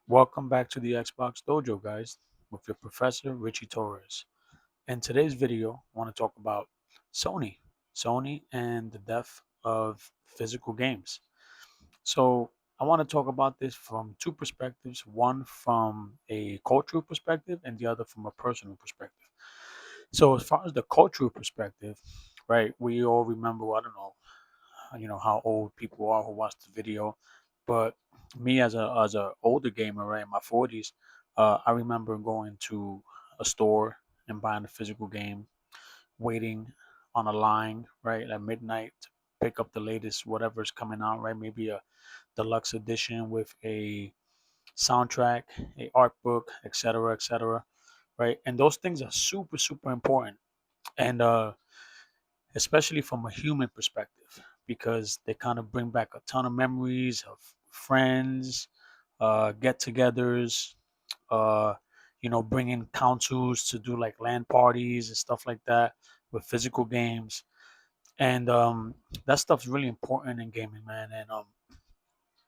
Welcome back to the Xbox Dojo, guys, with your professor, Richie Torres. In today's video, I want to talk about Sony. Sony and the death of physical games. So, I want to talk about this from two perspectives, one from a cultural perspective and the other from a personal perspective. So, as far as the cultural perspective, right, we all remember, I don't know, how old people are who watch the video, but me as a older gamer, right, in my 40s, I remember going to a store and buying a physical game, waiting on a line, right, at midnight to pick up the latest whatever's coming out, right, maybe a deluxe edition with a soundtrack, a art book, etc., right, and those things are super super important, and especially from a human perspective, because they kind of bring back a ton of memories of friends, get-togethers, uh, bringing councils to do like LAN parties and stuff like that with physical games, and that stuff's really important in gaming, man. And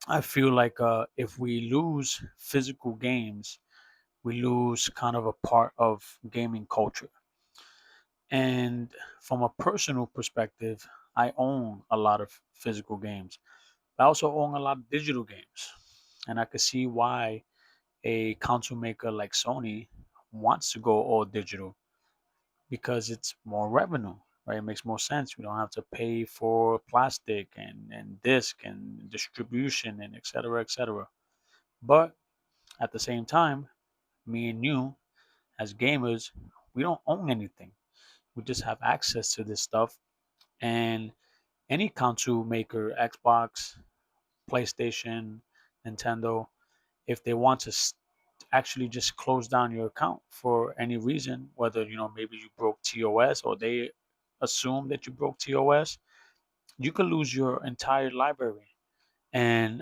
I feel like if we lose physical games, we lose kind of a part of gaming culture. And from a personal perspective, I own a lot of physical games. I also own a lot of digital games. And I can see why a console maker like Sony wants to go all digital because it's more revenue, right? It makes more sense. We don't have to pay for plastic and disc and distribution and et cetera, et cetera. But at the same time, me and you as gamers, we don't own anything. We just have access to this stuff. And any console maker, Xbox, PlayStation, Nintendo, if they want to actually just close down your account for any reason, whether maybe you broke TOS or they assume that you broke TOS, you could lose your entire library, and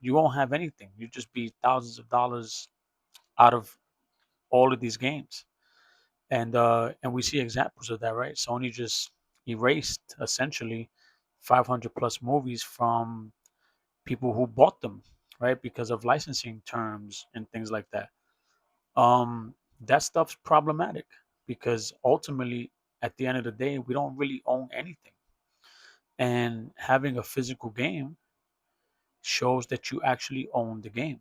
you won't have anything. You just be thousands of dollars out of all of these games, and we see examples of that, right? Sony just erased essentially 500 plus movies from people who bought them, right? Because of licensing terms and things like that. That stuff's problematic because ultimately, at the end of the day, we don't really own anything. And having a physical game shows that you actually own the game.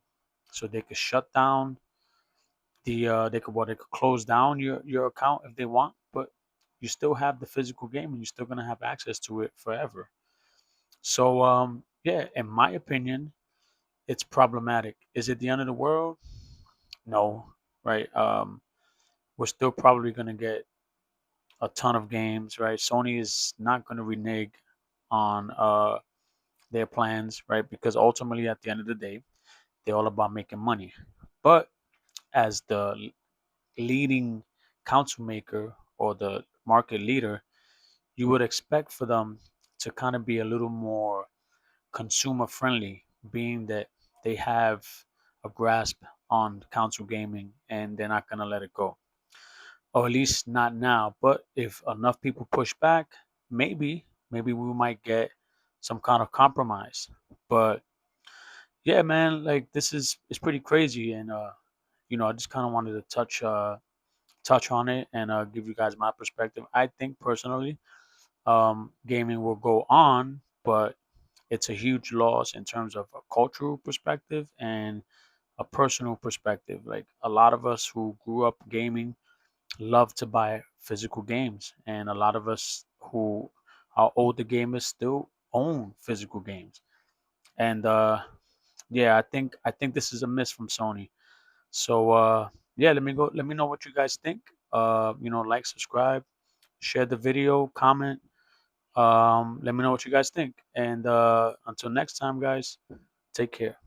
So they could shut down they could close down your account if they want, but you still have the physical game and you're still gonna have access to it forever. So yeah, in my opinion, it's problematic. Is it the end of the world? No, right? We're still probably gonna get a ton of games, right? Sony is not gonna renege on their plans, right? Because ultimately, at the end of the day, they're all about making money. But as the leading console maker or the market leader, you would expect for them to kind of be a little more consumer friendly, being that they have a grasp on console gaming and they're not going to let it go. Or at least not now. But if enough people push back, maybe we might get some kind of compromise. But yeah, man, like this is it's pretty crazy, and I just kind of wanted to touch on it and give you guys my perspective. I think personally, gaming will go on, but it's a huge loss in terms of a cultural perspective and a personal perspective. Like a lot of us who grew up gaming love to buy physical games, and a lot of us who are older gamers still own physical games. And yeah, I think this is a miss from Sony. So yeah, let me know what you guys think. Like, subscribe, share the video, comment. Let me know what you guys think. And until next time, guys, take care.